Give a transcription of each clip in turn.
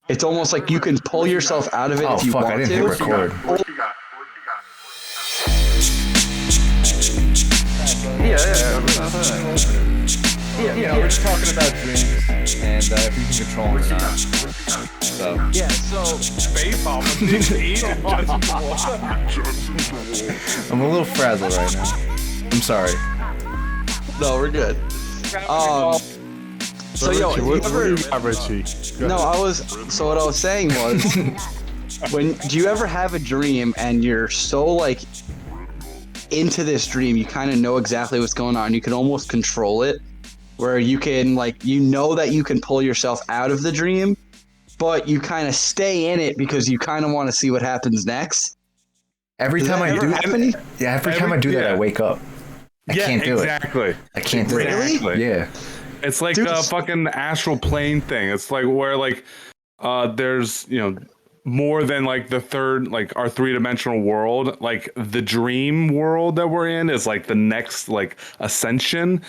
It's almost like you can pull yourself out of it if you want to. I didn't hit record. Yeah, we're just talking about dreams and if you can control them or not. So Yeah, so I'm a little frazzled right now. I'm sorry. no, we're good. So yo, you ever? Richie? No, So what I was saying was, do you ever have a dream and you're so like into this dream, you kind of know exactly what's going on. You can almost control it, where you can that you can pull yourself out of the dream, but you kind of stay in it because you kind of want to see what happens next. Every time I do that, every time I do that, I wake up. I can't do it. I can't do it. Exactly. Yeah. It's like a fucking astral plane thing. It's like where there's more than like the third, like our 3-dimensional world. Like the dream world that we're in is like the next like ascension.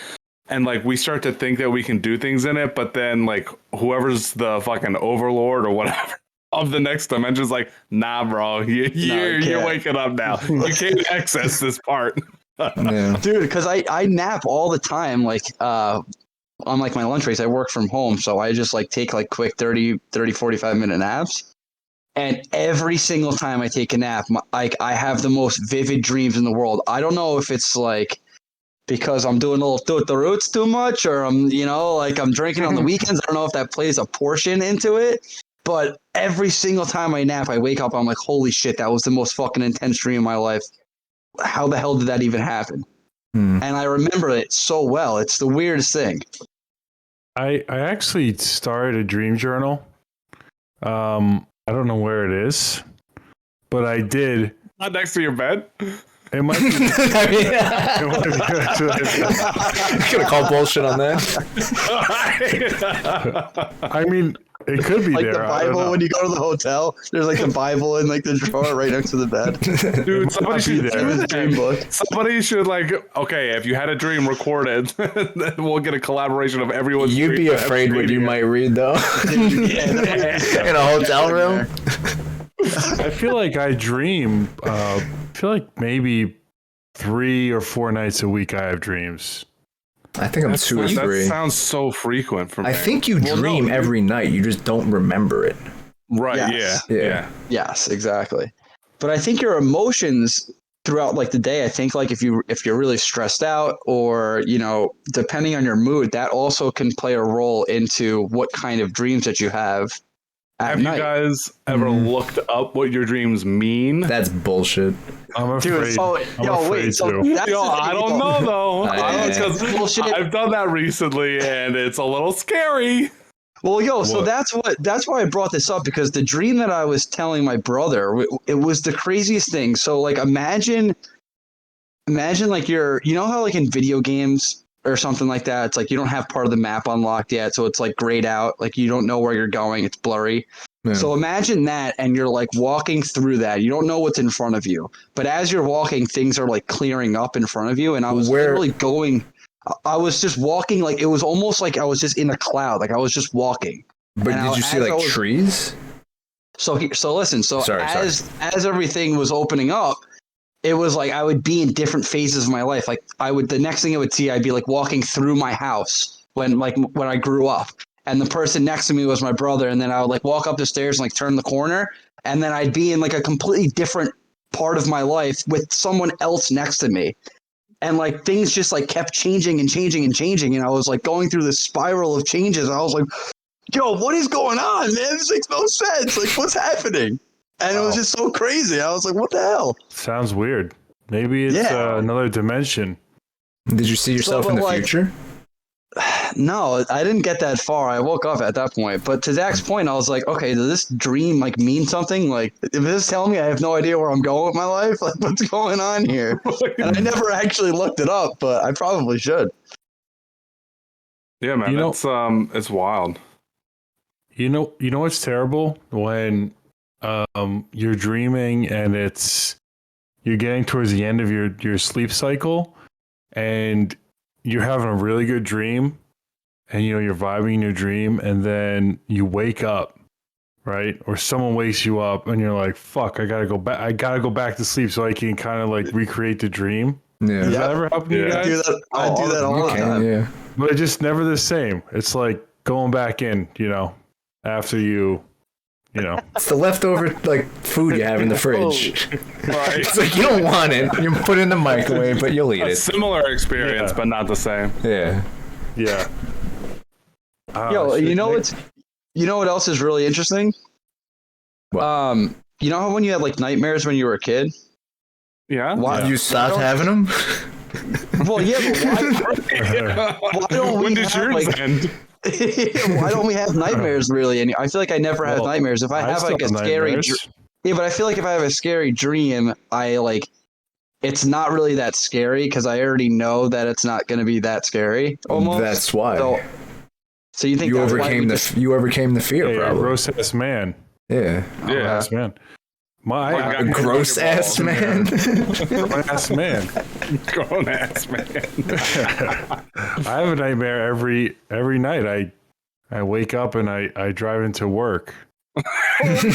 And like we start to think that we can do things in it, but then like whoever's the fucking overlord or whatever of the next dimension is like, nah, bro, you're waking up now. You can't access this part. Yeah. Dude, because I nap all the time. Like on like my lunch breaks, I work from home, so I just like take like quick 30, 45-minute naps. And every single time I take a nap, I have the most vivid dreams in the world. I don't know if it's like because I'm doing a little Toot the Roots too much, or I'm I'm drinking on the weekends. I don't know if that plays a portion into it. But every single time I nap, I wake up, I'm like, holy shit, that was the most fucking intense dream of my life. How the hell did that even happen? And I remember it so well. It's the weirdest thing. I actually started a dream journal. I don't know where it is, but I did. Not next to your bed? It might be. Gonna call bullshit on that. I mean, it could be like there. The Bible when you go to the hotel. There's like a Bible in like the drawer right next to the bed. Dude, somebody should there. Dream book. Somebody should okay, if you had a dream, record it. Then we'll get a collaboration of everyone's. You'd be afraid what you might read though. In a hotel room. I feel like I dream. I feel like maybe 3 or 4 nights a week I have dreams. I think I'm 2 or 3. That sounds so frequent for me. I think you dream every night. You just don't remember it. Right? Yes. Yeah. Yes, exactly. But I think your emotions throughout like the day, I think like if you're really stressed out or depending on your mood, that also can play a role into what kind of dreams that you have. Have you guys ever looked up what your dreams mean? That's bullshit. I'm afraid. I don't know though. Bullshit. I've done that recently, and it's a little scary. Well, so that's why I brought this up, because the dream that I was telling my brother, it was the craziest thing. So like imagine like how like in video games or something like that, it's like you don't have part of the map unlocked yet, so it's like grayed out, like you don't know where you're going, it's blurry. Yeah. So imagine that, and you're like walking through that. You don't know what's in front of you, but as you're walking, things are like clearing up in front of you. And I was literally going. I was just walking, like it was almost like I was just in a cloud, like I was just walking. But did you see like trees? So listen. So sorry. As everything was opening up, it was like I would be in different phases of my life. Like the next thing I would see, I'd be like walking through my house when I grew up, and the person next to me was my brother, and then I would like walk up the stairs and like turn the corner, and then I'd be in like a completely different part of my life with someone else next to me. And like things just like kept changing and changing and changing, and I was like going through this spiral of changes. I was like, "Yo, what is going on, man? This makes no sense. Like, what's happening?" And it was just so crazy. I was like, "What the hell?" Sounds weird. Maybe it's another dimension. Did you see yourself in the future? No, I didn't get that far. I woke up at that point. But to Zach's point, I was like, okay, does this dream like mean something? Like, if this is telling me I have no idea where I'm going with my life, like what's going on here? And I never actually looked it up, but I probably should. Yeah, man, it's wild. You know what's terrible? When you're dreaming and you're getting towards the end of your sleep cycle, and you're having a really good dream, and you're vibing in your dream, and then you wake up, right? Or someone wakes you up and you're like, fuck, I gotta go back to sleep so I can kind of like recreate the dream. Yeah. Does that ever happen to you guys? I do that all the time. Yeah. But it's just never the same. It's like going back in, after you know. It's the leftover like food you have in the fridge. Right. It's like you don't want it. You put it in the microwave, but you'll eat A it. similar experience, but not the same. Yeah. Yeah. Yo, you know what else is really interesting? What? You know how when you had like nightmares when you were a kid? Yeah. Why You stopped having them? Well, yeah, but why don't When we did have, yours like, end? why don't we have nightmares really? And I feel like I never have nightmares. If I have like a scary yeah, but I feel like if I have a scary dream, it's not really that scary because I already know that it's not going to be that scary. Almost. That's why. So you think you that's overcame you overcame the fear, Hey, probably. gross ass man. Yeah. Gross man. A gross ass man. Grown ass man. Grown ass man. I have a nightmare every night. I wake up and I drive into work. Got him.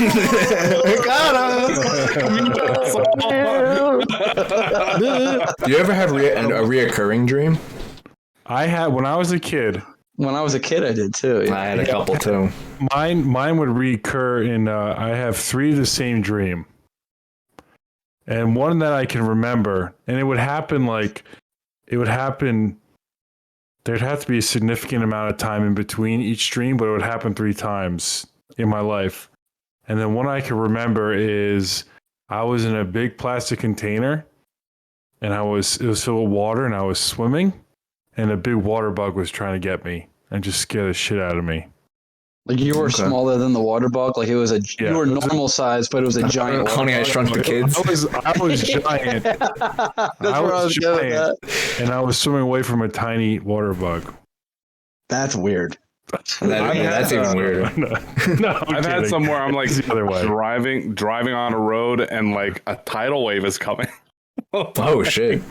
Do you ever have a reoccurring dream? I had when I was a kid. When I was a kid, I did too. Yeah. I had a couple too. Mine would recur in. I have 3 of the same dream, and one that I can remember, and it would happen. There'd have to be a significant amount of time in between each dream, but it would happen 3 times in my life. And then one I can remember is I was in a big plastic container, and it was filled with water, and I was swimming, and a big water bug was trying to get me and just scare the shit out of me. Like you were smaller than the water bug. Like you were normal size, but it was a giant. Honey, I Shrunk the Kids. I was giant. That's where I was going with that. And I was swimming away from a tiny water bug. That's weird. That's even weirder. No, I've had some where I'm like the other way. driving on a road and like a tidal wave is coming. Oh shit!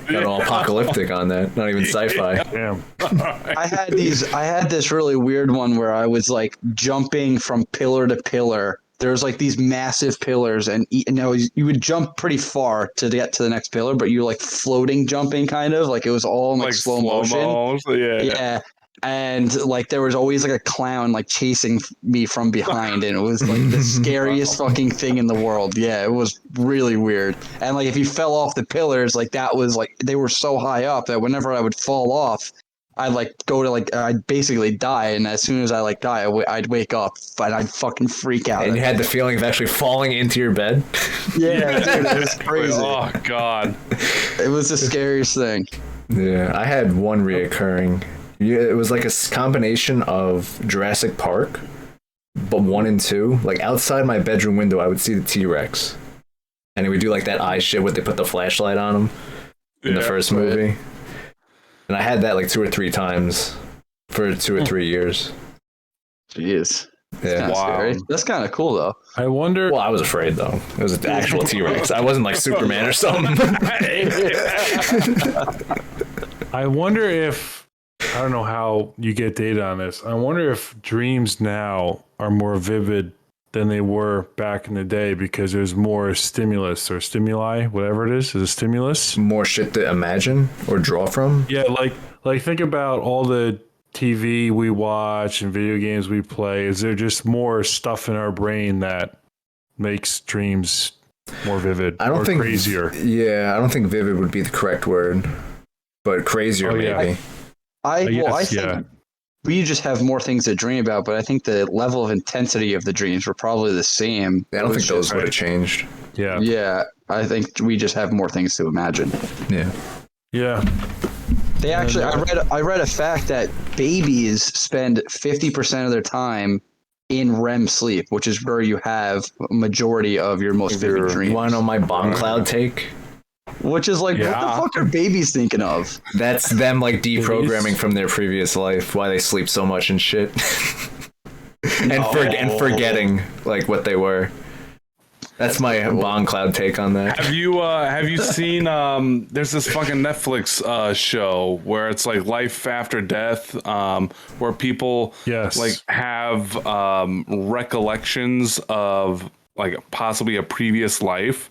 Got all apocalyptic on that. Not even sci-fi. Damn. I had this really weird one where I was like jumping from pillar to pillar. There was like these massive pillars, and you would jump pretty far to get to the next pillar, but you were like floating jumping, kind of like it was all in like slow motion. Yeah. And like there was always like a clown like chasing me from behind, and it was like the scariest fucking thing in the world. Yeah, it was really weird. And like if you fell off the pillars, like that was like they were so high up that whenever I would fall off, I'd like go to like I'd basically die, and as soon as I like die, I'd wake up and I'd fucking freak out. And you had the feeling of actually falling into your bed. Yeah, dude, it was crazy. Oh god, it was the scariest thing. Yeah, I had one reoccurring. Yeah, it was like a combination of Jurassic Park, but 1 and 2. Like outside my bedroom window, I would see the T-Rex, and he would do like that eye shit where they put the flashlight on him in the first movie. And I had that like 2 or 3 times for 2 or 3 years. Jeez. Yeah. Wow. That's kind of cool though. I wonder. Well, I was afraid though. It was an actual T-Rex. I wasn't like Superman or something. I wonder if. I don't know how you get data on this. I wonder if dreams now are more vivid than they were back in the day because there's more stimulus or stimuli, whatever it is a stimulus. More shit to imagine or draw from. Yeah, like think about all the TV we watch and video games we play. Is there just more stuff in our brain that makes dreams more vivid? I don't think crazier. Yeah, I don't think vivid would be the correct word, but crazier maybe. I think we just have more things to dream about, but I think the level of intensity of the dreams were probably the same. I don't think those would have changed. Yeah. Yeah, I think we just have more things to imagine. Yeah. Yeah. They actually, I read a fact that babies spend 50% of their time in REM sleep, which is where you have a majority of your most vivid dreams. You want to know my bomb cloud take? Which is like, what the fuck are babies thinking of? That's them like deprogramming from their previous life, why they sleep so much and shit. and forgetting like what they were. That's my Bond Cloud take on that. Have you seen there's this fucking Netflix show where it's like life after death, where people like have recollections of like possibly a previous life.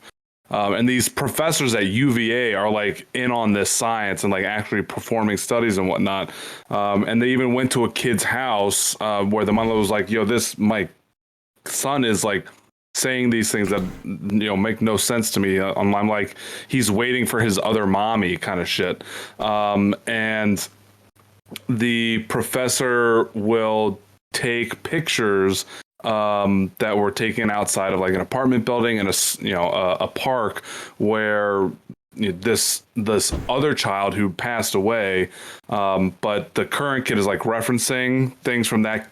And these professors at UVA are like in on this science and like actually performing studies and whatnot. And they even went to a kid's house where the mother was like, yo, my son is like saying these things that, make no sense to me. I'm like, he's waiting for his other mommy kind of shit. And the professor will take pictures that were taken outside of like an apartment building and a park where this other child who passed away, but the current kid is like referencing things from that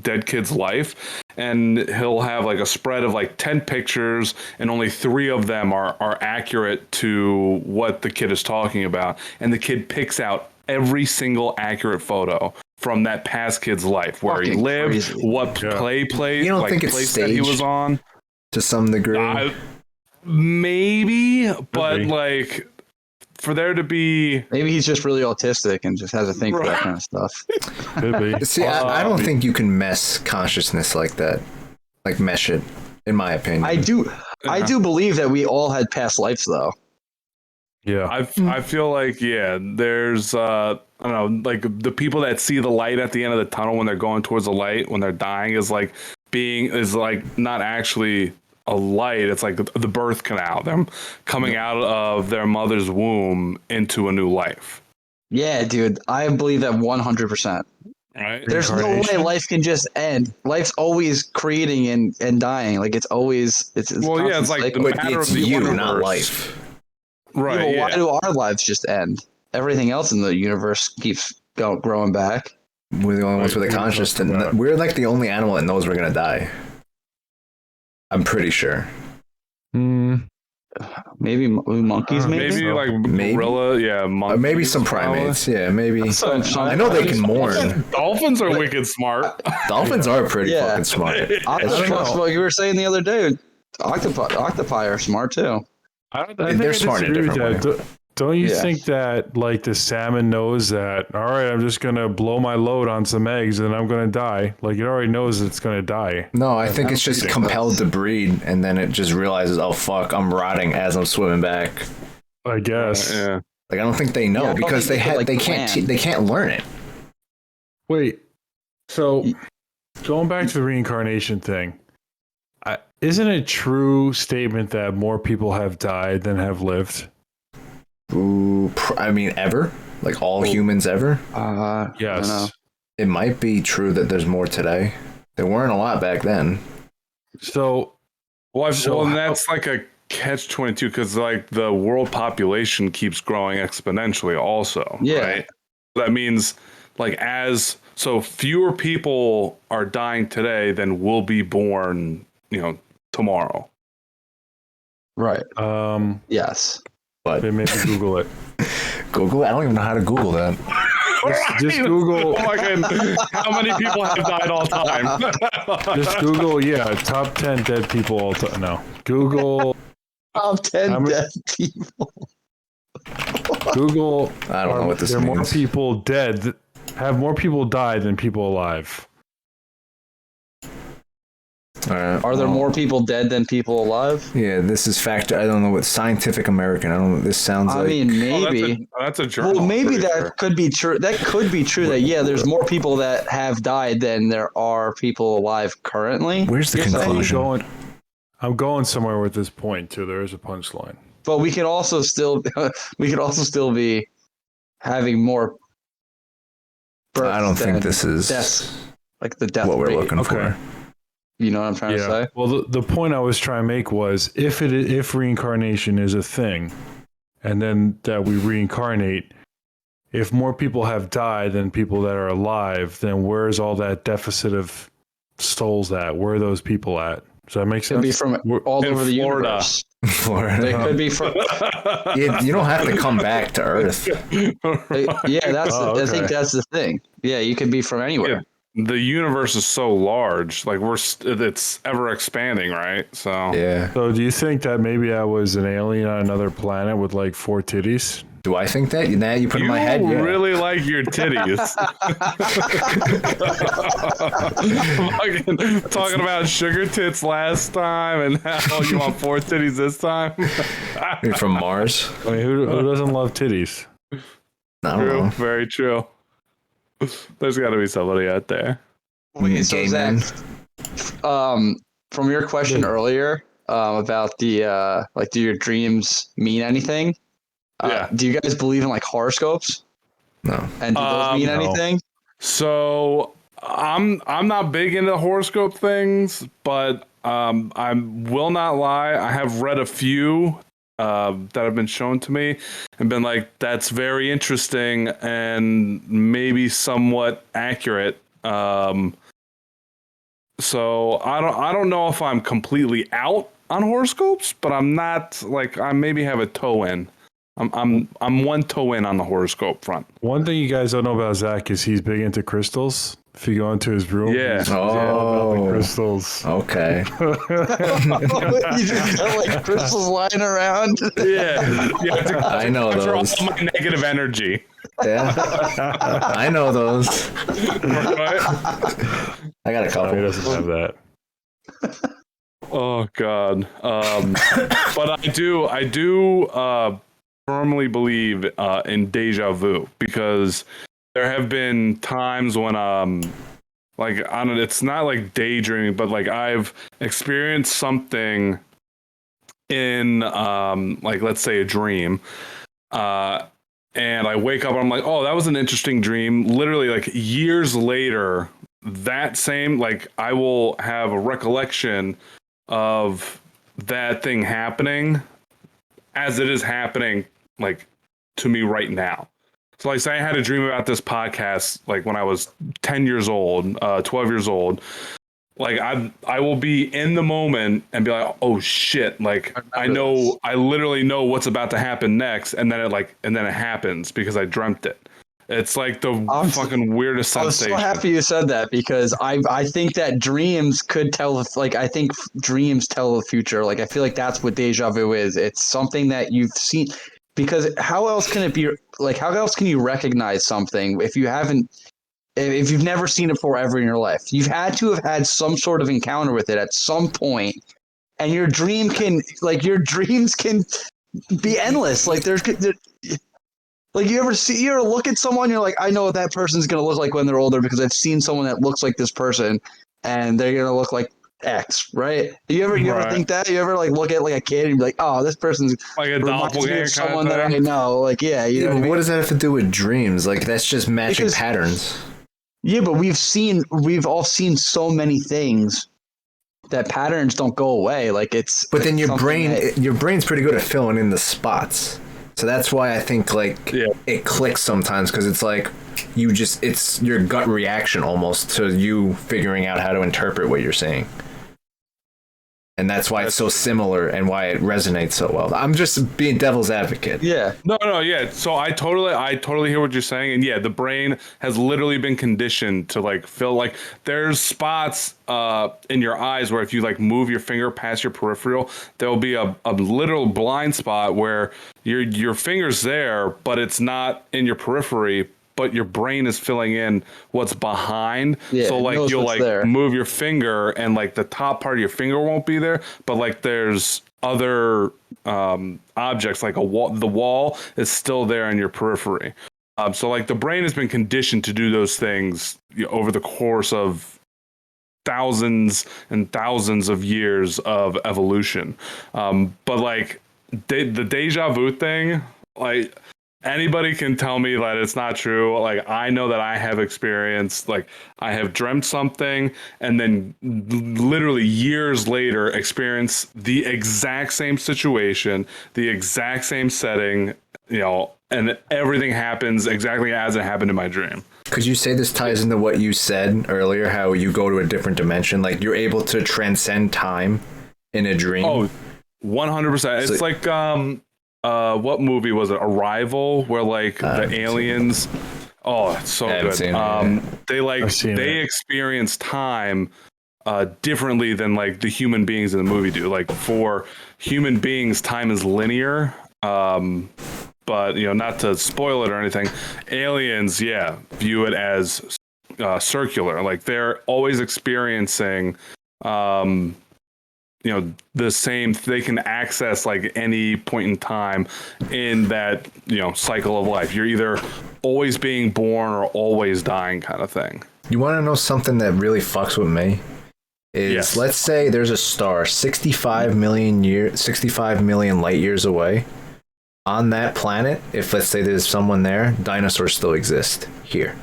dead kid's life, and he'll have like a spread of like 10 pictures and only 3 of them are accurate to what the kid is talking about, and the kid picks out every single accurate photo from that past kid's life, where he lived, crazy. What place you don't think it's place staged that he was on to some degree? Maybe, but like for there to be, maybe he's just really autistic and just has a thing for that kind of stuff. Could be. See, I don't think you can mess consciousness like that, like mesh it. In my opinion, I do believe that we all had past lives, though. Yeah, I feel like there's I don't know, like the people that see the light at the end of the tunnel when they're going towards the light when they're dying is like not actually a light. It's like the birth canal, them coming out of their mother's womb into a new life. Yeah, dude, I believe that 100%. Right? There's no way life can just end. Life's always creating and dying. Like it's always it's it's like the matter of the universe, not life. Right. Why do our lives just end? Everything else in the universe keeps growing back. We're the only ones with a conscious. We're like the only animal that knows we're gonna die. I'm pretty sure. Maybe monkeys, maybe like gorilla, monkeys, maybe some primates, maybe. I know they can mourn. Dolphins are wicked smart. Dolphins are pretty fucking smart. What you were saying the other day, octopi are smart too. They're smart in a different way. Don't you think that like the salmon knows that, all right, I'm just going to blow my load on some eggs and I'm going to die? Like it already knows it's going to die. No, I think it's just compelled to breed, and then it just realizes, oh fuck, I'm rotting as I'm swimming back. I guess. Like I don't think they know because they can't learn it. Wait. So going back to the reincarnation thing, isn't it a true statement that more people have died than have lived? Ooh, I mean, ever? Like all humans ever? Yes. It might be true that there's more today. There weren't a lot back then. So, that's like a catch-22 because like the world population keeps growing exponentially also. Yeah. Right? That means like fewer people are dying today than will be born, tomorrow. Right. Yes. But maybe Google it. Google it? I don't even know how to Google that. Just Google. Oh my God. How many people have died all time? Just Google, top 10 dead people all time. No. Google. Top 10 dead people. Google. I don't know what this means. There are more people dead. Have more people died than people alive. Are there more people dead than people alive? Yeah, this is factor. I don't know what Scientific American. I don't know what this sounds like. I mean, maybe that's a journal. Well, maybe that could be true. That could be true. That there's more people that have died than there are people alive currely. Where's the conclusion? I'm going somewhere with this point too. There is a punchline. But we could also still be having more. I don't think this is deaths, like the death what we're rate. looking for. You know what I'm trying to say? Well, the point I was trying to make was if reincarnation is a thing, and then that we reincarnate, if more people have died than people that are alive, then where's all that deficit of souls at? Where are those people at? Does that make sense? Could be from all over the universe. Florida. They could be from. You don't have to come back to Earth. I think that's the thing. Yeah, you could be from anywhere. the universe is so large. Like it's ever expanding, right? So Yeah. So do you think that maybe I was an alien on another planet with like 4 titties? Do I think that? Now you put in my head. Yeah. really like your titties. Fucking talking about sugar tits last time, and now you want 4 titties this time. You're from Mars. I mean, who doesn't love titties? I don't True, know. very true. There's got to be somebody out there. Wait, so Gay Zach, men. from your question earlier about the like, do your dreams mean anything? Yeah. Do you guys believe in like horoscopes? No. And do those mean no. anything? So I'm not big into horoscope things, but I will not lie. I have read a few that have been shown to me and been like, that's very interesting and maybe somewhat accurate. So I don't know if I'm completely out on horoscopes, but I'm not like, I maybe have a toe in. I'm one toe in on the horoscope front. One thing you guys don't know about Zach is he's big into crystals. If you go into his room, Yeah. he's all about the Oh. crystals. Okay. You just got like crystals lying around. Yeah, I know for all those. my negative energy. Yeah. I know those. Right? I got a No, he couple. doesn't have that. Oh God. But I do firmly believe in deja vu, because there have been times when like it's not like daydreaming, but like I've experienced something in like, let's say, a dream, and I wake up and I'm like, oh, that was an interesting dream. Literally, like years later, that same, like, I will have a recollection of that thing happening as it is happening, like, to me right now. So, like, say I had a dream about this podcast, like, when I was 10 years old, 12 years old. Like, I will be in the moment and be like, oh shit, like, I literally know what's about to happen next, and then it happens because I dreamt it. It's like the fucking weirdest I was sensation. so happy you said that, because I think that dreams could tell, like, I think dreams tell the future. Like, I feel like that's what deja vu is. It's something that you've seen, because how else can it be, like, how else can you recognize something if you've never seen it before ever in your life? You've had to have had some sort of encounter with it at some point, and your dreams can be endless. Like, like, you ever look at someone, you're like, I know what that person's gonna look like when they're older because I've seen someone that looks like this person, and they're gonna look like X, right? You ever think that? You ever like look at like a kid and be like, oh, this person's Like a reminds me doppelganger of kind someone of that I thing. know? Like, yeah, you know what I mean? What does that have to do with dreams? Like, that's just matching Because- patterns. Yeah, but we've all seen so many things that patterns don't go away. Like, it's But then your something that- your brain's pretty good at filling in the spots. So that's why I think like it clicks sometimes, because it's like it's your gut reaction almost to you figuring out how to interpret what you're saying. And that's why it's so similar and why it resonates so well. I'm just being devil's advocate. yeah. No, yeah. So I totally hear what you're saying, and yeah, the brain has literally been conditioned to like feel like there's spots in your eyes where if you like move your finger past your peripheral, there'll be a literal blind spot where your finger's there, but it's not in your periphery. But your brain is filling in what's behind. Yeah, so it like knows you'll what's like there. move your finger and like the top part of your finger won't be there, but like there's other objects like the wall is still there in your periphery. So like the brain has been conditioned to do those things over the course of thousands and thousands of years of evolution. But like the deja vu thing, like anybody can tell me that it's not true. Like, I know that I have experienced, like, I have dreamt something and then literally years later experience the exact same situation, the exact same setting, and everything happens exactly as it happened in my dream. Could you say this ties into what you said earlier, how you go to a different dimension? Like, you're able to transcend time in a dream? Oh, 100%. It's like, what movie was it? Arrival, where like the aliens Oh, it's so I haven't good. seen it They experience time differently than like the human beings in the movie do. Like for human beings, time is linear. But not to spoil it or anything, aliens, view it as circular. Like they're always experiencing, the same. They can access like any point in time in that cycle of life. You're either always being born or always dying, kind of thing. You want to know something that really fucks with me? Yes. Let's say there's a star 65 million light years away. On that planet, if let's say there's someone there, dinosaurs still exist here.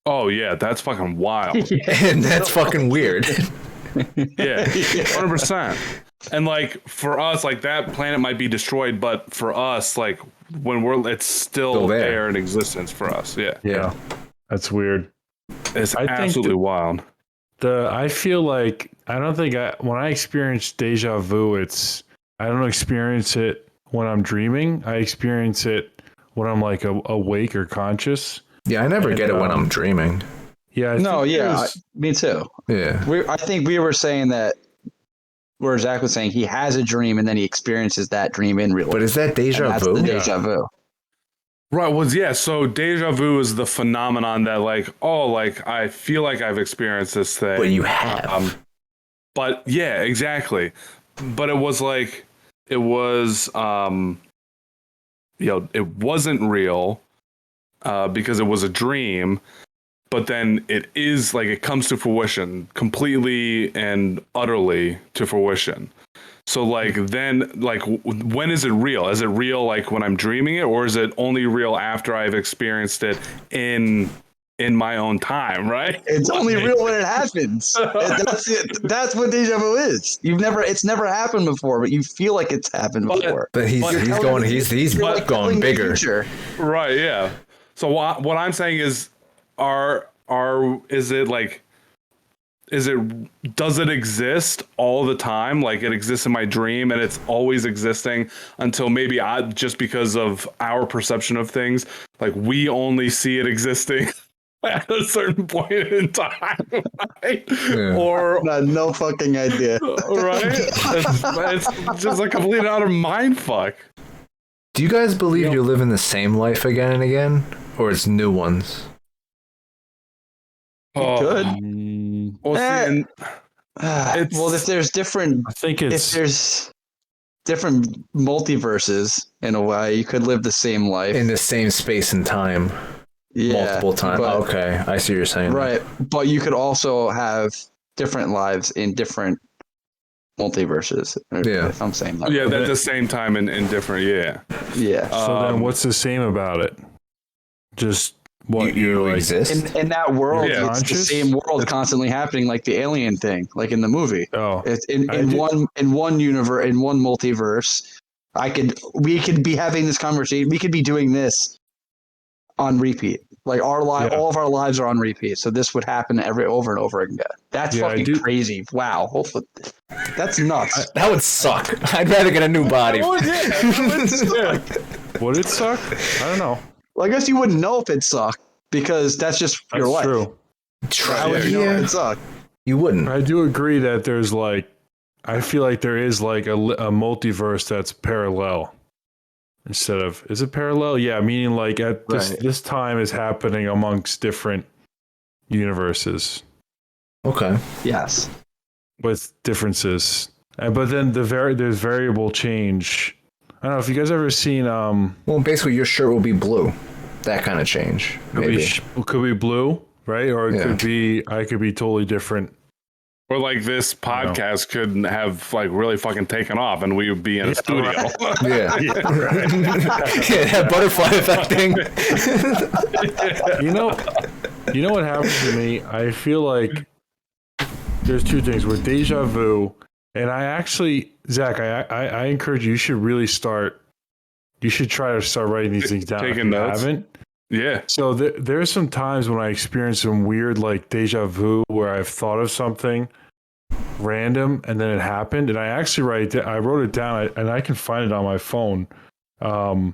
Oh yeah, that's fucking wild. And that's fucking weird. Yeah, 100%. And like for us, like that planet might be destroyed, but for us, like it's still there in existence for us. Yeah. Yeah. That's weird. It's absolutely wild. I feel like when I experience deja vu, I don't experience it when I'm dreaming. I experience it when I'm like awake or conscious. Yeah, I never get it when I'm dreaming. Yeah. Me too. Yeah. I think we were saying that, where Zach was saying he has a dream and then he experiences that dream in real life. But is that deja vu? That's the deja vu. Right. Well, yeah. So deja vu is the phenomenon that I feel like I've experienced this thing. But you have. But yeah, exactly. But it wasn't real because it was a dream. But then it is like it comes to fruition completely and utterly to fruition. So like then like when is it real? Is it real like when I'm dreaming it, or is it only real after I've experienced it in my own time? Right? It's only real when it happens. That's it. That's what deja vu is. It's never happened before, but you feel like it's happened before. But he's going bigger. Right. Yeah. So what I'm saying is, does it exist all the time? Like it exists in my dream and it's always existing until maybe just because of our perception of things, like we only see it existing at a certain point in time, right? Yeah. Or no fucking idea. Right? It's just a complete and utter mind fuck. Do you guys believe you're living the same life again and again, or it's new ones? Good. Well, if there's different, if there's different multiverses in a way, you could live the same life in the same space and time, multiple times. Okay, I see what you're saying. Right, but you could also have different lives in different multiverses. Yeah, if I'm saying that. Yeah, at the same time in different. Yeah. So then, what's the same about it? Just what you exist in that world. It's the same world constantly happening, like the alien thing, like in the movie. Oh, it's in one universe, in one multiverse. We could be having this conversation. We could be doing this on repeat. Like all of our lives are on repeat. So this would happen over and over again. That's fucking crazy. Wow. Hopefully, that's nuts. That would suck. I'd rather get a new body. Would it suck? I don't know. Well, I guess you wouldn't know if it sucked because that's just your life. True. How would you know if it sucked? You wouldn't. I do agree that there's I feel like there is like a multiverse that's parallel instead of, is it parallel? Yeah, meaning like at this time is happening amongst different universes. Okay. Yes. With differences, but then there's variable change. I don't know if you guys ever seen. Well, basically, your shirt will be blue. That kind of change. Could be blue, right? Or it could be. I could be totally different. Or like this podcast could have like really fucking taken off, and we would be in a studio. Right. That butterfly effect thing. You know what happens to me? I feel like there's two things with deja vu. And I actually, Zach, I encourage you. You should really start. You should try to start writing these things down. Taking notes. Haven't. Yeah. So there's some times when I experience some weird like deja vu where I've thought of something random and then it happened, and I actually I wrote it down, and I can find it on my phone. And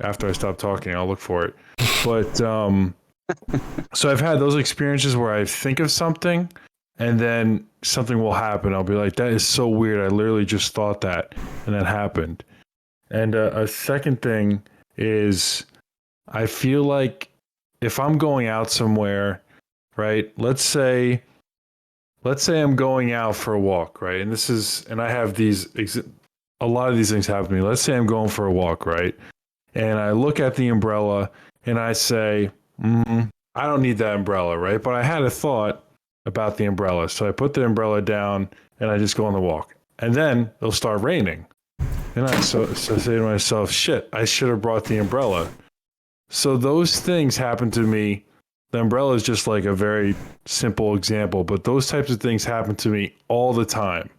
after I stop talking, I'll look for it. But so I've had those experiences where I think of something and then something will happen. I'll be like, that is so weird. I literally just thought that and that happened. And a second thing is I feel like if I'm going out somewhere, right? Let's say I'm going out for a walk, right? And I have a lot of these things happen to me. Let's say I'm going for a walk, right? And I look at the umbrella and I say, I don't need that umbrella, right? But I had a thought about the umbrella. So I put the umbrella down and I just go on the walk. And then it'll start raining. And I say to myself, shit, I should have brought the umbrella. So those things happen to me. The umbrella is just like a very simple example, but those types of things happen to me all the time.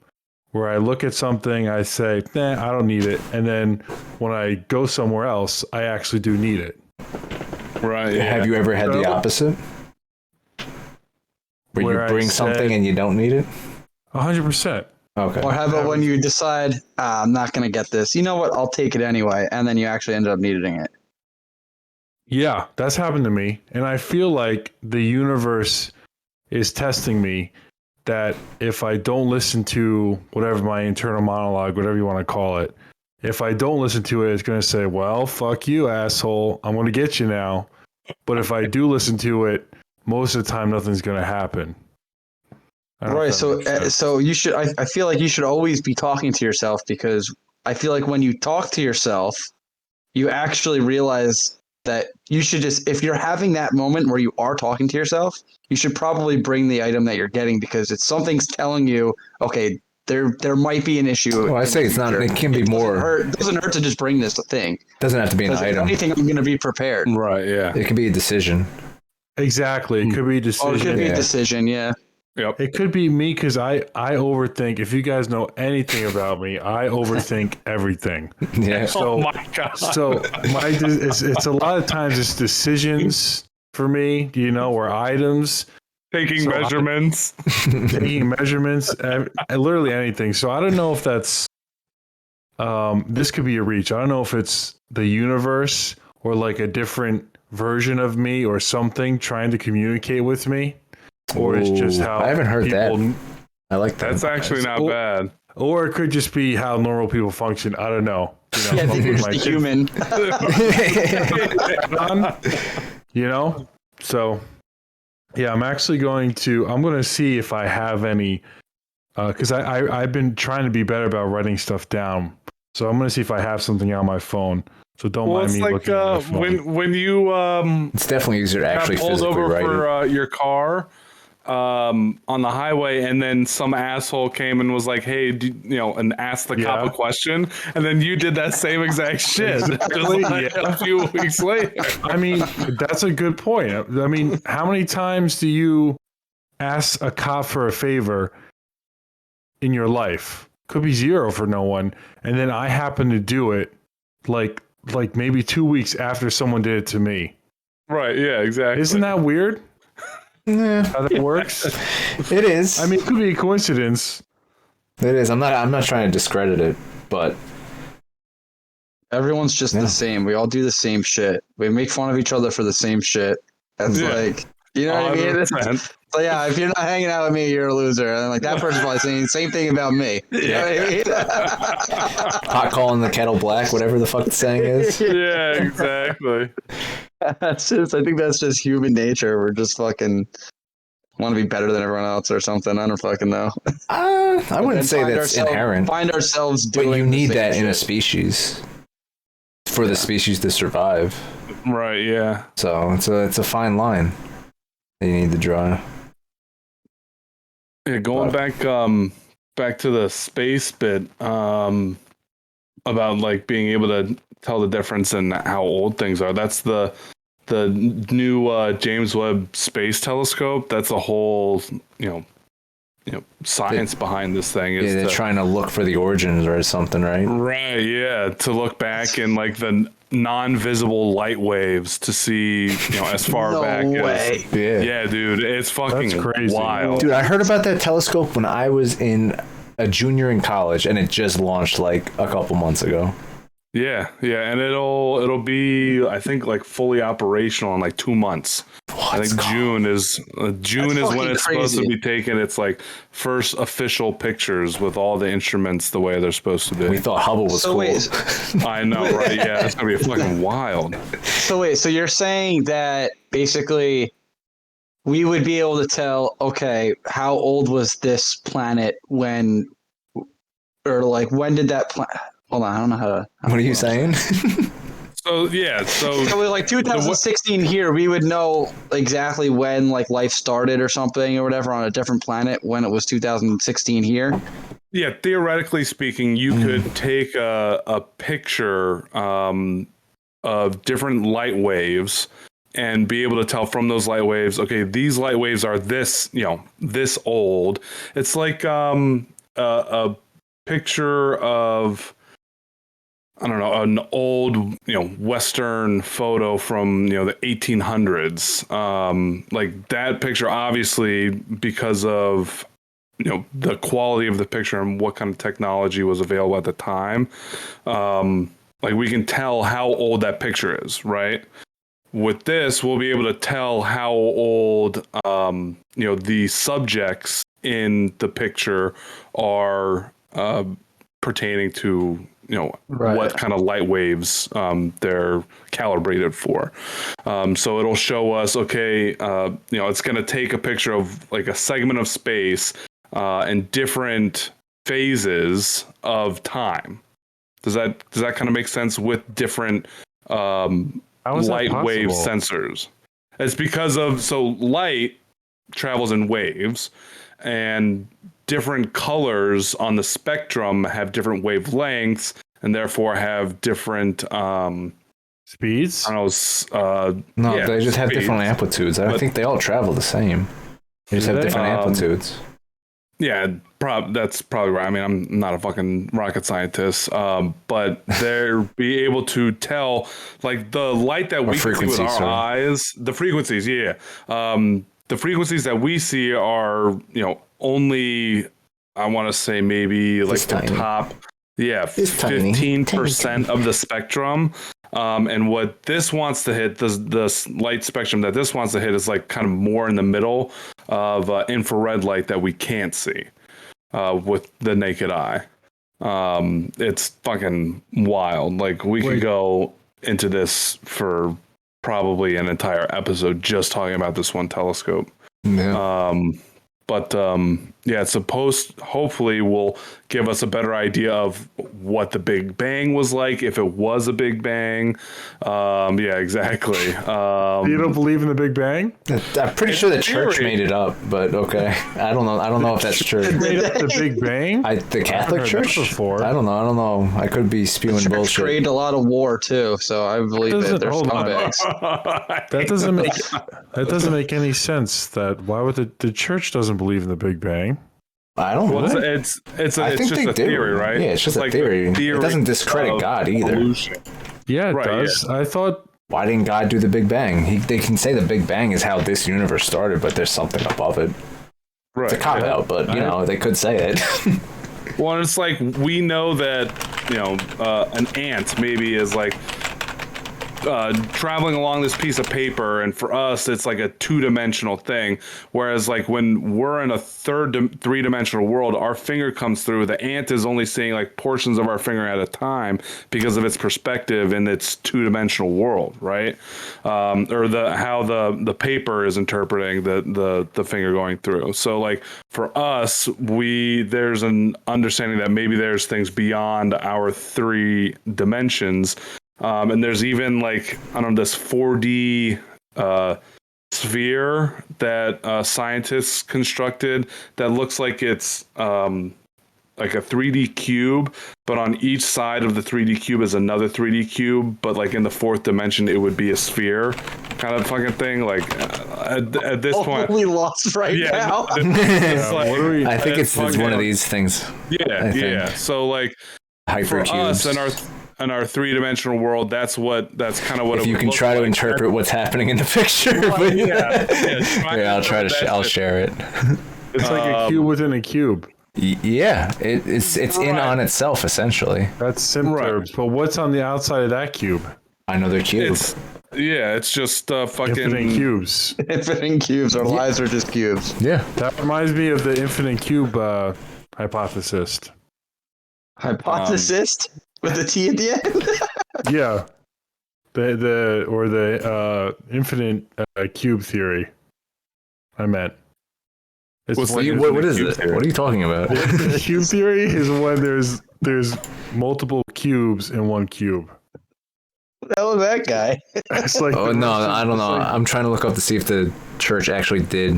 Where I look at something, I say, I don't need it. And then when I go somewhere else, I actually do need it. Right. Yeah. Have you ever had the opposite? Where you bring something and you don't need it? 100%. Okay. Or how about when you decide, I'm not going to get this. You know what? I'll take it anyway. And then you actually ended up needing it. Yeah, that's happened to me. And I feel like the universe is testing me that if I don't listen to whatever my internal monologue, whatever you want to call it, if I don't listen to it, it's going to say, well, fuck you, asshole. I'm going to get you now. But if I do listen to it, most of the time, nothing's going to happen. Right. So you should, I feel like you should always be talking to yourself, because I feel like when you talk to yourself, you actually realize that you should just, if you're having that moment where you are talking to yourself, you should probably bring the item that you're getting, because it's something's telling you, okay, there might be an issue. Well, I say it's not, it can be more. It doesn't hurt to just bring this thing. Doesn't have to be an item. If anything, I'm going to be prepared. Right. Yeah. It can be a decision. Exactly. It could be a decision. Oh, it could be a decision. Yeah. Yep. It could be me, because I overthink. If you guys know anything about me, I overthink everything. Yeah. So, Oh my god. So it's a lot of times it's decisions for me, or items. Taking measurements. Taking measurements, literally anything. So I don't know if that's, this could be a reach. I don't know if it's the universe or like a different version of me or something trying to communicate with me. Or it's just how I haven't heard that. I like that. That's actually not bad. Or it could just be how normal people function. I don't know. Yeah, I think you're just a human. So yeah, I'm going to see if I have any, because I've been trying to be better about writing stuff down. So I'm going to see if I have something on my phone. So don't mind me looking at my phone. when you it's definitely easier to actually pulled physically over write for it. your car on the highway, and then some asshole came and was like, hey, and asked the cop a question, and then you did that same exact shit a few weeks later. I mean, that's a good point. I mean, how many times do you ask a cop for a favor in your life? Could be zero for no one, and then I happen to do it like maybe 2 weeks after someone did it to me. Right, yeah, exactly. Isn't that weird? Yeah. How that works? It is. I mean, it could be a coincidence. It is. I'm not trying to discredit it, but Everyone's just the same. We all do the same shit. We make fun of each other for the same shit. That's what I mean? So yeah, if you're not hanging out with me, you're a loser. And like that person's probably saying the same thing about me. You know what I mean? Pot calling the kettle black, whatever the fuck the saying is. Yeah, exactly. I think that's just human nature. We're just fucking want to be better than everyone else or something. I don't fucking know. I wouldn't say that's inherent. Find ourselves doing. But you need that shit in a species for the species to survive. Right. Yeah. So it's a fine line that you need to draw. Yeah, going back to the space bit, about like being able to tell the difference in how old things are. That's the new James Webb Space Telescope. That's a whole science behind this thing. Is they're trying to look for the origins or something, right? Right. Yeah, to look back in like the non-visible light waves to see as far back as yeah, dude, it's fucking crazy. Wild. Dude, I heard about that telescope when I was in a junior in college, and it just launched like a couple months ago. Yeah, and it'll be, I think, like fully operational in like 2 months. I think June is when it's supposed to be taken. It's like first official pictures with all the instruments the way they're supposed to be. We thought Hubble was cool. I know, right? Yeah, it's gonna be fucking wild. So you're saying that basically we would be able to tell, okay, how old was this planet when did that planet? Hold on, I don't know how to. What are you saying? So with like 2016 here, we would know exactly when like life started or something or whatever on a different planet when it was 2016 here. Yeah, theoretically speaking, you could take a picture of different light waves and be able to tell from those light waves, okay, these light waves are this old. It's like a picture of, I don't know, an old, Western photo from, the 1800s. Like that picture, obviously, because of, the quality of the picture and what kind of technology was available at the time. Like we can tell how old that picture is, right? With this, we'll be able to tell how old, the subjects in the picture are pertaining to, what kind of light waves they're calibrated for. So it'll show us, okay, it's going to take a picture of like a segment of space and different phases of time. Does that kind of make sense with different light wave sensors? It's because of light travels in waves, and different colors on the spectrum have different wavelengths and therefore have different speeds. I don't know. No, they just have different amplitudes. I don't think they all travel the same. They just have different amplitudes. Yeah, that's probably right. I mean, I'm not a fucking rocket scientist, but they'll be able to tell, like the light that we can see with our eyes, the frequencies. Yeah, the frequencies that we see are, only, I want to say maybe like the top, 15% of the spectrum. And what this wants to hit, the light spectrum that this wants to hit is like kind of more in the middle of infrared light that we can't see with the naked eye. It's fucking wild. Like we could go into this for probably an entire episode just talking about this one telescope. Yeah. It's hopefully will give us a better idea of what the Big Bang was like, if it was a Big Bang. Yeah, exactly. You don't believe in the Big Bang? I'm pretty sure the church made it up, but okay. I don't know if that's true. Made up the Big Bang? The Catholic Church? Before. I don't know. I could be spewing bullshit. Created a lot of war too, so I believe that there's scumbags. That doesn't make any sense. Why would the church doesn't believe in the Big Bang? I don't know. It's just a theory, right? Yeah, it's just a theory. It doesn't discredit God either. Evolution. Yeah, it does. Yeah. I thought. Why didn't God do the Big Bang? They can say the Big Bang is how this universe started, but there's something above it. Right. It's a cop out, but they could say it. Well, it's like we know that an ant maybe is like traveling along this piece of paper, and for us it's like a two-dimensional thing, whereas like when we're in a three-dimensional world, our finger comes through, the ant is only seeing like portions of our finger at a time because of its perspective in its two-dimensional world, right? Or how the paper is interpreting the finger going through. So like for us, there's an understanding that maybe there's things beyond our 3 dimensions. And there's even like, I don't know, this 4D sphere that scientists constructed that looks like it's like a 3D cube, but on each side of the 3D cube is another 3D cube, but like in the 4th dimension, it would be a sphere kind of fucking thing. Like at this point, we lost now. I think it's one of these things. Yeah. So like for us in our 3-dimensional world, that's kind of what. If you can try to interpret what's happening in the picture, I'll share it. It's like a cube within a cube. Yeah, it's in on itself essentially. That's simpler. Right. But what's on the outside of that cube? Another cube. It's just fucking Infinite cubes. Infinite cubes. Our lives are just cubes. Yeah. That reminds me of the infinite cube hypothesis. Hypothesis with the T at the end. Yeah. The infinite cube theory. I meant. It's What's when- the- What is cube it? theory. What are you talking about? The cube theory is when there's multiple cubes in one cube. What the hell is that guy? It's like Oh no, I don't know. it's like- I'm trying to look up to see if the church actually did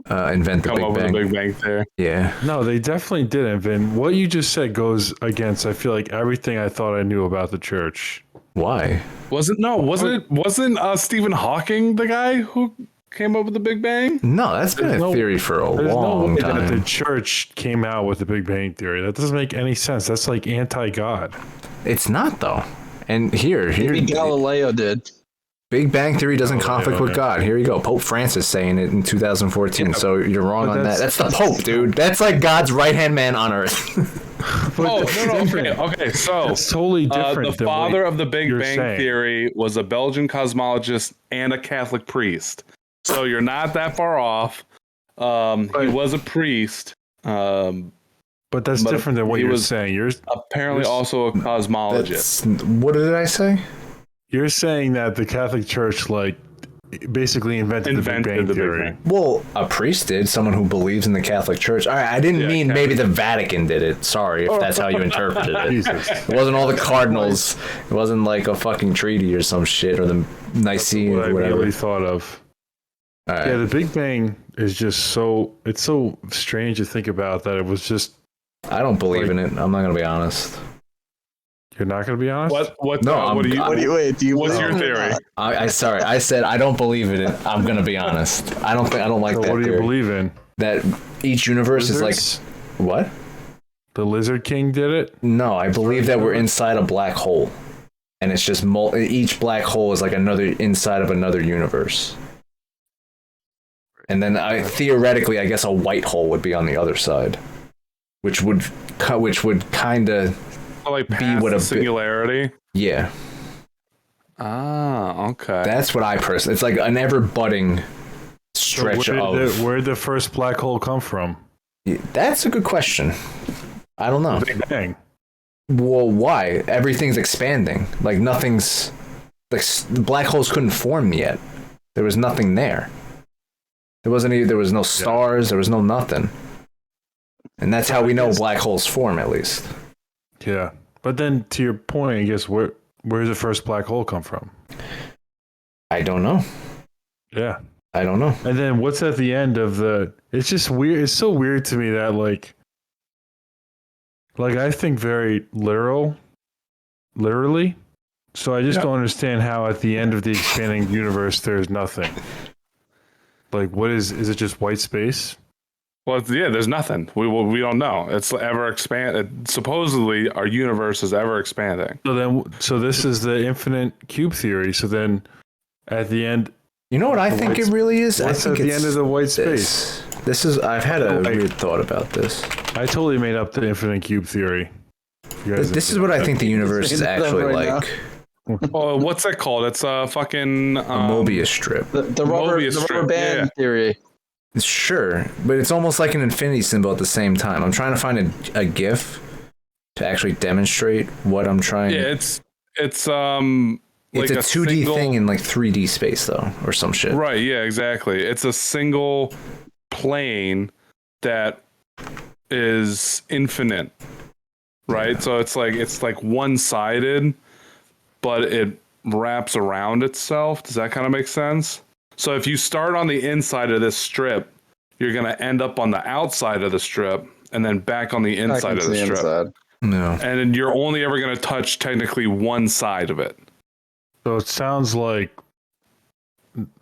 invent the come Big up with Bang. a Big Bang theory. Yeah. No, they definitely didn't, Vin. What you just said goes against, I feel like, everything I thought I knew about the church. Why? Wasn't Stephen Hawking the guy who came up with the Big Bang? No, that's been There's a no- theory for a There's no long way that the time. church came out with the Big Bang theory. That doesn't make any sense. That's like anti-God. It's not though. And here, Maybe Galileo did. Big Bang theory doesn't conflict with okay. God. Here you go. Pope Francis saying it in 2014. So you're wrong But on that. that's- That's the Pope, dude. That's like God's right-hand man on earth. Oh, that's no, different. okay. So It's totally different. the than what father of the Big you're Bang saying. theory was a Belgian cosmologist and a Catholic priest. So you're not that far off. He was a priest. But that's But different than what he you're was- saying. Apparently, You're- also a cosmologist. What did I say? You're saying that the Catholic Church, like, basically invented the Big Bang theory. Well, a priest did. Someone who believes in the Catholic Church. All right, I didn't Yeah, mean Catholic. maybe the Vatican did it. Sorry if that's how you interpreted it. Jesus. It wasn't all the cardinals. It wasn't like a fucking treaty or some shit or the Nicene What I or whatever. really thought of. All right. Yeah, the Big Bang is just it's so strange to think about that it was just, I don't believe in it. I'm not gonna be honest. you're not going to be honest? What? No, I'm- what do you? What do you wait? Do you? What's your believe it or theory? not? I sorry. I said I don't believe in it. I'm gonna be honest. I don't like So that what do you theory. believe in? That each universe is Lizards? like what? The Lizard King did it? No, I believe that we're inside a black hole, and it's just each black hole is like another inside of another universe. And then theoretically, I guess a white hole would be on the other side, which would kind of Like be past what the a bit- singularity. yeah. Ah, okay. That's what I personally. It's like an ever budding So stretch of. where did the first black hole come from? That's a good question. I don't know. Big Bang. Well, why? Everything's expanding. Like nothing's like the black holes couldn't form yet. There was nothing there. There wasn't any. There was no stars. There was no nothing. And that's how we know black holes form, at least. Yeah. But then to your point, I guess where did the first black hole come from? I don't know. Yeah. I don't know. And then what's at the end of it's just weird. It's so weird to me that like I think very literally. So I just don't understand how at the end of the expanding universe there's nothing. Like what is it just white space? Well, there's nothing. We don't know. It's ever expand. Supposedly, our universe is ever expanding. So this is the infinite cube theory. So then at the end, You know what I think it really is? I what's think at the it's end of the white space? This is. I've had a Like- weird thought about this. I totally made up the infinite cube theory. You guys This is what I think the universe is Saying that actually right like. Oh, what's that called? It's a fucking A Mobius strip. The rubber, Mobius the rubber strip, band yeah. theory. Sure, but it's almost like an infinity symbol at the same time. I'm trying to find a GIF to actually demonstrate what I'm trying. Yeah, it's it's like a 2D single- thing in like 3D space though, or some shit. Right. Yeah. Exactly. It's a single plane that is infinite. Right. So it's like one-sided, but it wraps around itself. Does that kind of make sense? So if you start on the inside of this strip, you're going to end up on the outside of the strip and then back on the inside of the strip. Inside. No. And then you're only ever going to touch technically one side of it. So it sounds like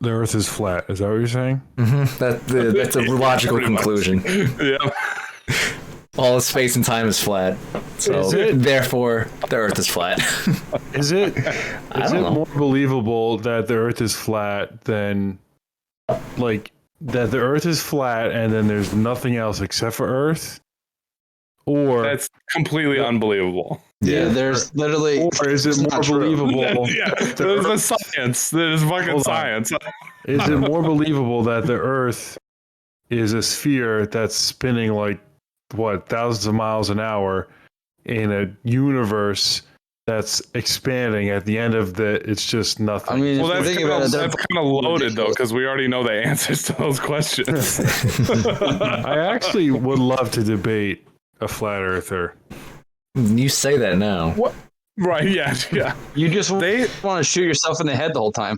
the Earth is flat. Is that what you're saying? That's a logical Pretty much. conclusion. Yeah. All of space and time is flat, so Is it? therefore the Earth is flat. Is it I is don't it know. more believable that the Earth is flat than like that the Earth is flat and then there's nothing else except for Earth, or That's completely unbelievable. Yeah, there's literally. or is it more believable? Yeah, there's a science. There's fucking Hold on. science. Is it more believable that the Earth is a sphere that's spinning like what thousands of miles an hour in a universe that's expanding? At the end of it's just nothing. I mean, Well, if you that's think about it, that's kind of loaded though, because we already know the answers to those questions. I actually would love to debate a flat earther. You say that now. What? Right? Yeah. Yeah. you just want to shoot yourself in the head the whole time.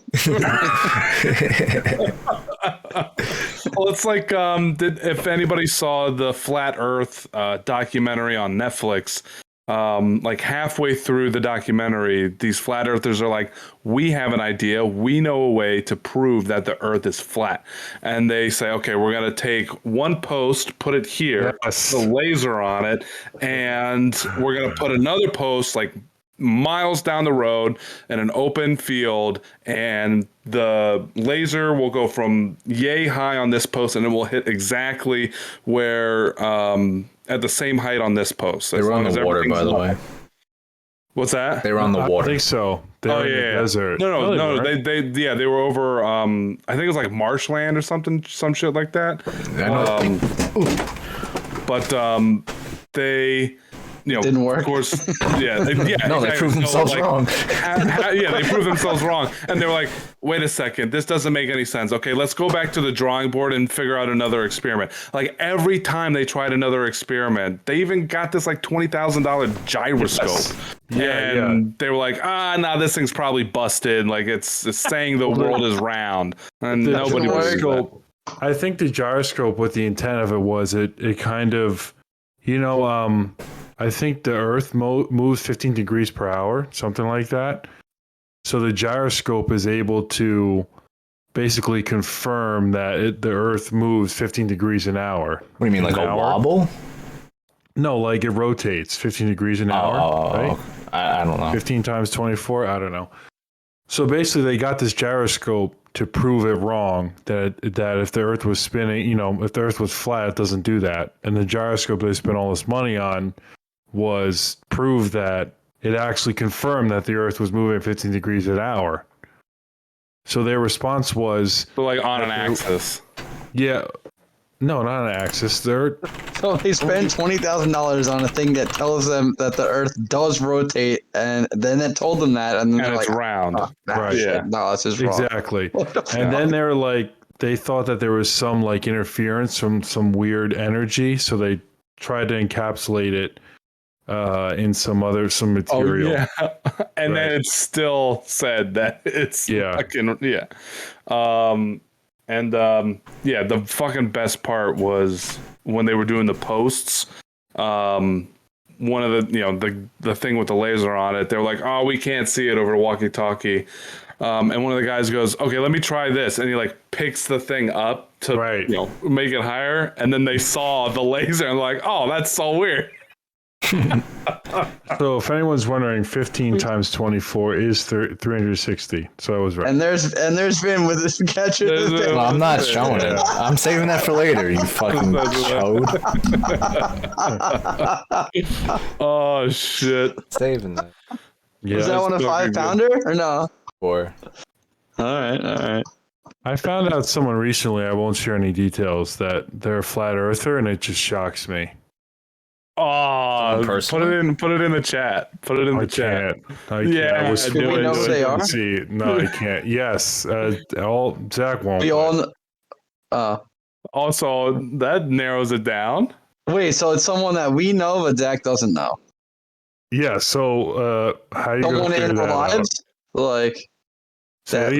Well, it's like if anybody saw the Flat Earth documentary on Netflix, like halfway through the documentary, these flat earthers are like, we have an idea. We know a way to prove that the earth is flat. And they say, okay, we're going to take one post, put it here, Yes. the laser on it, and we're going to put another post like miles down the road in an open field, and the laser will go from yay high on this post, and it will hit exactly where at the same height on this post. They were on the water, by the way. What's that? They were on the I water. think so. They're in the desert. No, they were over I think it was like marshland or something, some shit like that. I know. But they Didn't work. Of course, yeah. No, they proved themselves wrong. Yeah, they proved themselves wrong. And they were like, wait a second, this doesn't make any sense. Okay, let's go back to the drawing board and figure out another experiment. Like every time they tried another experiment, they even got this like $20,000 gyroscope. Yes. And they were like, nah, this thing's probably busted. Like it's saying the world is round. And nobody believes that. I think the gyroscope, what the intent of it was, it kind of, I think the Earth moves 15 degrees per hour, something like that. So the gyroscope is able to basically confirm that the Earth moves 15 degrees an hour. What do you mean, like a wobble? No, like it rotates 15 degrees an hour, right? I don't know. 15 times 24, I don't know. So basically they got this gyroscope to prove it wrong, that if the Earth was spinning, if the Earth was flat, it doesn't do that. And the gyroscope they spent all this money on was prove that it actually confirmed that the Earth was moving 15 degrees an hour. So their response was... But like on an axis. Yeah. No, not an axis. So they spend $20,000 on a thing that tells them that the Earth does rotate, and then it told them that, and then they're it's like, round. Right. Yeah. No, this is wrong. Exactly. And then they're like, they thought that there was some like interference from some weird energy, so they tried to encapsulate it in some material. Oh, yeah. And then it still said that it's fucking, yeah. The fucking best part was when they were doing the posts. One of the thing with the laser on it, they're like, oh, we can't see it over walkie-talkie. And one of the guys goes, okay, let me try this. And he like picks the thing up to make it higher. And then they saw the laser and like, oh, that's so weird. So if anyone's wondering, 15 times 24 is 360. So I was right. And there's been with this catcher. Well, I'm not showing it. I'm saving that for later, you fucking chode. Oh, shit. Saving that. Yeah. Was that one a 5-pounder or no? 4. All right. I found out someone recently, I won't share any details, that they're a flat earther, and it just shocks me. Oh, put it in the chat. Put it in the chat. I can't. I was do we know who they are? See, no, I can't. Yes, Zach won't. We all. Also, that narrows it down. Wait, so it's someone that we know, but Zach doesn't know. Yeah. So, how you someone in our lives, like, that,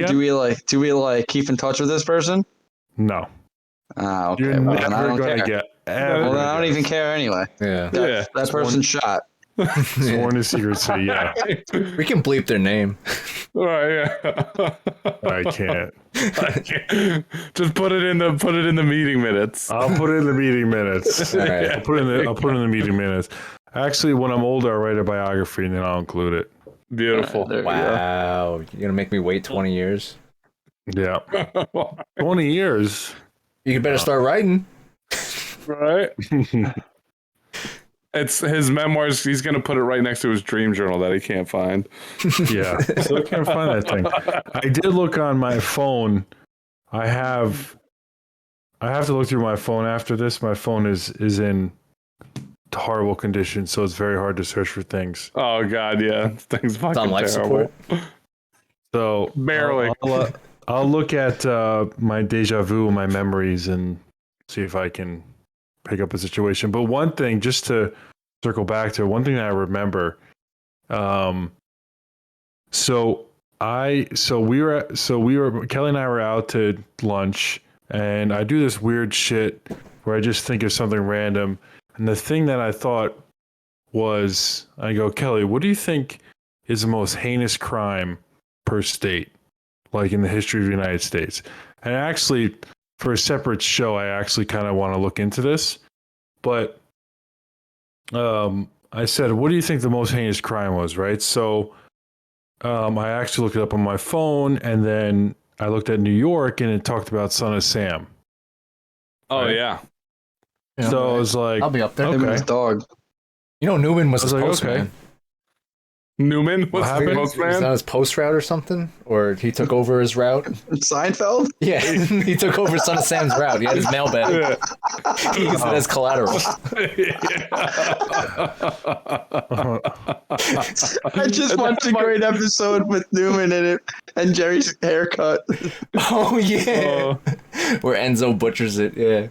do we keep in touch with this person? No. Okay. You're Well, never then I don't gonna care. get. Well, then I don't even care anyway. Yeah. That person's shot. Sworn to secrecy. Yeah. We can bleep their name. Right. Yeah. I can't. Just put it in the meeting minutes. I'll put it in the meeting minutes. All right. I'll put it in the meeting minutes. Actually, when I'm older, I'll write a biography and then I'll include it. Beautiful. Wow. You're gonna make me wait 20 years? Yeah. 20 years. You better start writing. Right. It's his memoirs. He's gonna put it right next to his dream journal that he can't find. Yeah, so I can't find that thing. I did look on my phone. I have to look through my phone after this. My phone is in horrible condition, so it's very hard to search for things. Oh God, yeah, things fucking on life terrible. support. So Barely. I'll look at my deja vu, my memories, and see if I can pick up a situation. But one thing, just to circle back to one thing that I remember. So we were Kelly and I were out to lunch, and I do this weird shit where I just think of something random. And the thing that I thought was, I go, Kelly, what do you think is the most heinous crime per state, like in the history of the United States? And actually, for a separate show, I actually kind of want to look into this. But I said, what do you think the most heinous crime was, right? So I actually looked it up on my phone, and then I looked at New York, and it talked about Son of Sam. Oh Right? yeah. So I was like, I'll be up there. Him and okay. his dog. You know, Newman was I was his like, postman. okay. Newman What was the happened? Was postman. that his post route or something? Or he took over his route? Seinfeld? Yeah, he took over Son of Sam's route. He had his mailbag. Yeah. He used it as collateral. I just watched a great episode with Newman in it and Jerry's haircut. Oh, yeah. Where Enzo butchers it. Yeah.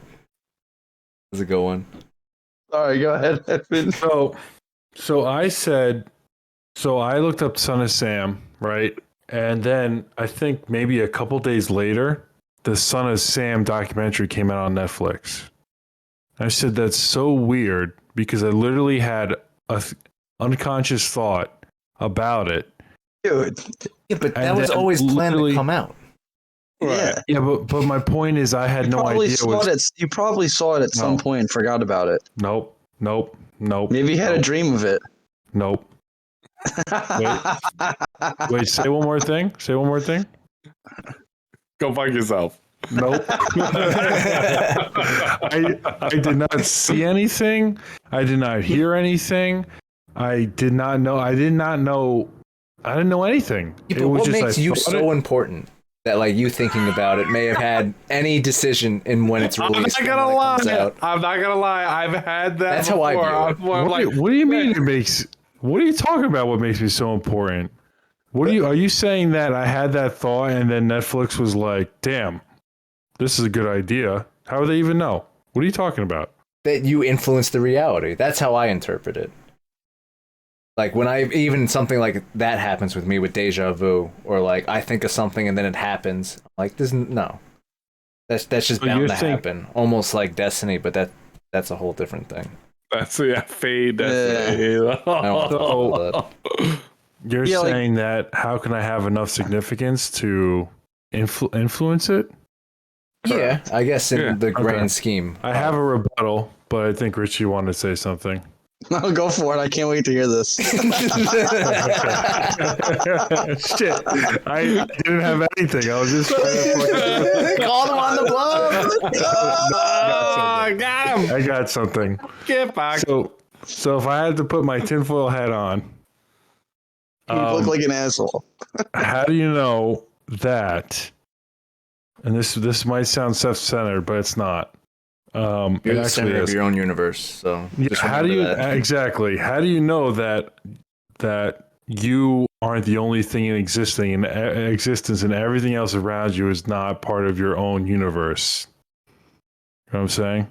That's a good one. Sorry, go ahead, Edwin. So I said, so I looked up Son of Sam, right? And then I think maybe a couple days later, the Son of Sam documentary came out on Netflix. I said, that's so weird because I literally had a unconscious thought about it. Dude. Yeah, but that And was then always planned to literally- come out. Yeah. Yeah, but my point is I had You no probably idea. saw it. You probably saw it at some No. point and forgot about it. Nope. Maybe you had a nope, dream of it. Nope. Wait, say one more thing. Go fuck yourself. Nope. I did not see anything. I did not hear anything. I did not know. I didn't know anything. Yeah, It but was what just makes I you thought so it. important that, like, you thinking about it may have had any decision in when it's I'm released? not when gonna it comes lie. out? I'm not gonna lie. I've had that. That's how I before. view it. I'm like, What do you mean it makes? What are you talking about? What makes me so important? Are you saying that I had that thought and then Netflix was like, "Damn, this is a good idea." How would they even know? What are you talking about? That you influence the reality. That's how I interpret it. Like when even something like that happens with me with deja vu, or like I think of something and then it happens. Like no, that's just So bound you're to saying- happen. Almost like destiny, but that's a whole different thing. that's fade. Yeah. That's fade. I don't want to talk about that. You're Yeah, like- saying that how can I have enough significance to influence it? Yeah, I guess in Yeah, the grand okay. scheme. I have a rebuttal, but I think Richie wanted to say something. No, go for it. I can't wait to hear this. Shit, I didn't have anything. I was just trying to Called him on the bluff. Oh, got him. I got something. Get back. So if I had to put my tinfoil hat on, You look like an asshole. how do you know that? And this might sound self-centered, but it's not. You're It the actually center of is. your own universe, so Yeah, just how do you remember that. exactly? How do you know that you aren't the only thing in existence, and everything else around you is not part of your own universe? You know what I'm saying?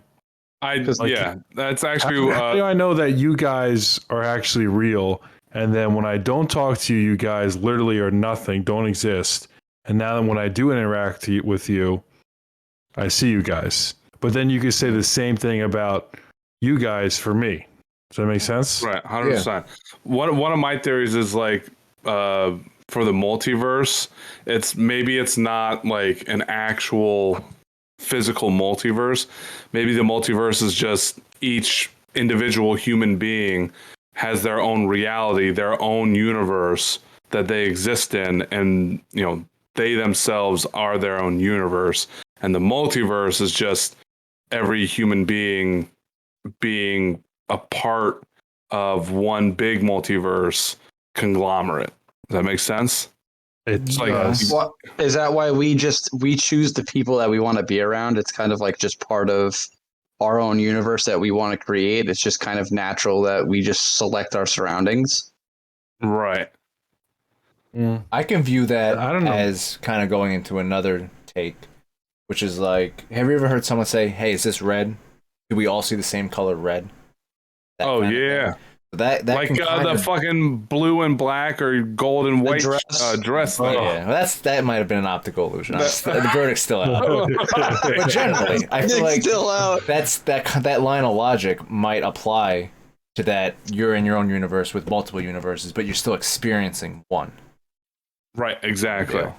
Yeah, that's actually. How do I know that you guys are actually real? And then when I don't talk to you, you guys literally are nothing, don't exist. And now when I do interact with you, I see you guys. But then you could say the same thing about you guys for me. Does that make sense? Right, 100%. One of my theories is like for the multiverse, it's not like an actual physical multiverse. Maybe the multiverse is just each individual human being has their own reality, their own universe that they exist in, and they themselves are their own universe. And the multiverse is just every human being a part of one big multiverse conglomerate. Does that make sense? It's like What, is that why we choose the people that we want to be around? It's kind of like just part of our own universe that we want to create. It's just kind of natural that we just select our surroundings. Right. I can view that I don't know. as kind of going into another take, which is like, have you ever heard someone say, "Hey, is this red? Do we all see the same color red?" That Oh kind of yeah. thing. That Like can kind the of, fucking blue and black or gold and white dress. dress thing. yeah, well, that might have been an optical illusion. The verdict's still out. But generally, I feel like Still out. that line of logic might apply to that you're in your own universe with multiple universes, but you're still experiencing one. Right, exactly. Yeah.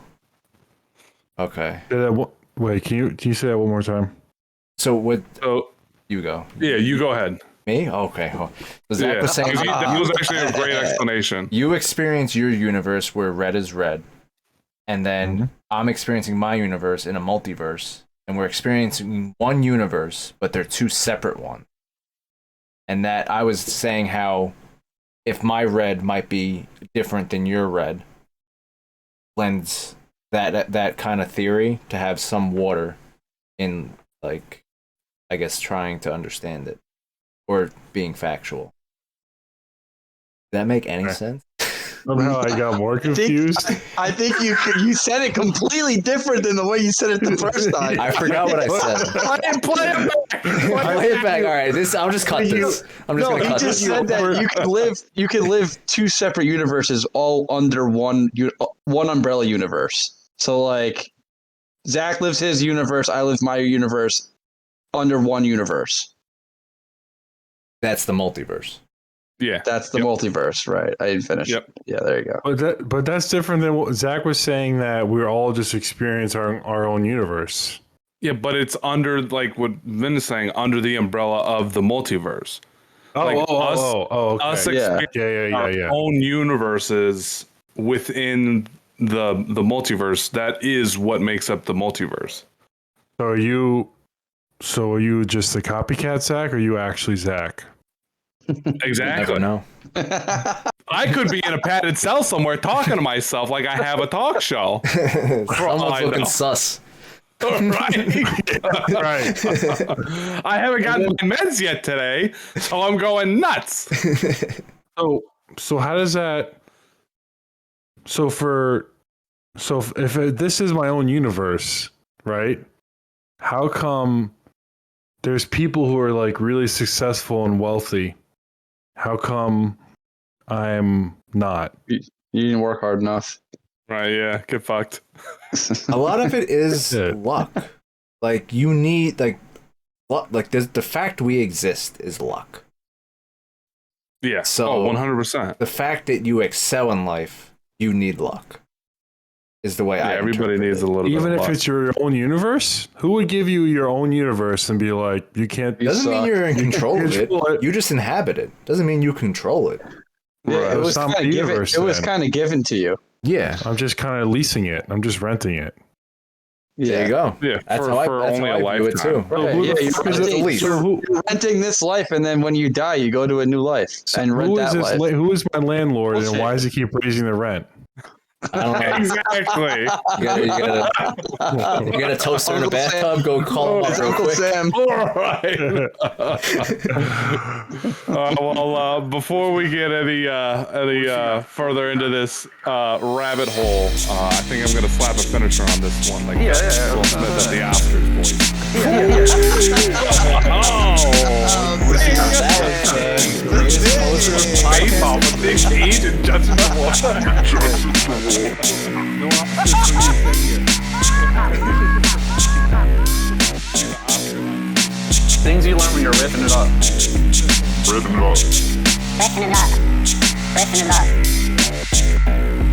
Okay. Wait, can you say that one more time? So what So you go? yeah, you go ahead. Me? Okay. So Zach Yeah. was saying That was actually a great explanation. you experience your universe where red is red, and then I'm experiencing my universe in a multiverse, and we're experiencing one universe, but they're two separate ones. And that I was saying how if my red might be different than your red, lends that kind of theory to have some water in, like, I guess trying to understand it or being factual. Does that make any sense? Somehow I got more confused. I think you said it completely different than the way you said it the first time. I forgot what I said. Play it back. Play it back. All right, I'll just cut this. I'm just No, gonna he cut just this. said that you could live two separate universes all under one umbrella universe. So like, Zach lives his universe, I live my universe under one universe. That's the multiverse. Yeah. That's the multiverse, right? I didn't finish. Yep. Yeah, there you go. But that's different than what Zach was saying, that we're all just experience our own universe. Yeah, but it's under, like what Vin is saying, under the umbrella of the multiverse. Like Okay. Us Yeah. experiencing our yeah. own universes within the multiverse. That is what makes up the multiverse. So are you just the copycat Zach, or are you actually Zach? Exactly. Never know. I could be in a padded cell somewhere talking to myself like I have a talk show. Someone's I looking know. sus. Right. Right. I haven't gotten my meds yet today, so I'm going nuts. So how does that? If this is my own universe, right? How come there's people who are like really successful and wealthy? How come I'm not? You didn't work hard enough. Right, yeah, get fucked. A lot of it is Yeah. luck. Like you need luck. Like the fact we exist is luck. Yeah. So- 100%. The fact that you excel in life, you need luck. Is the way Yeah, I everybody interpret needs it. a little Even bit of if luck. it's your own universe, who would give you your own universe and be like, you can't? Doesn't mean suck. you're in control of control it. it. You just inhabit it. Doesn't mean you control it. Yeah, Right. it was It's not kind my of given. universe It was then. kind of given to you. Yeah. I'm just kind of leasing it. I'm just renting it. There you go. Yeah, That's for how I, only how a I view it lifetime. too. Bro, Yeah, who Yeah, the you're fuck is renting- it? lease. So who, You're renting this life, and then when you die, you go to a new life and rent who that is this? life. Who is my landlord, Bullshit. and why does he keep raising the rent? I don't know. Exactly. You gotta toast her in a Uncle bathtub. Sam. Go call him It's up real Uncle quick. Sam. All right. Before we get any further into this rabbit hole, I think I'm gonna slap a finisher on this one, like Will Smith at the Oscars, boys. Baseball with Big Age and Justin Things you learn when you're riffing it up. Riffing it up. Riffing it up.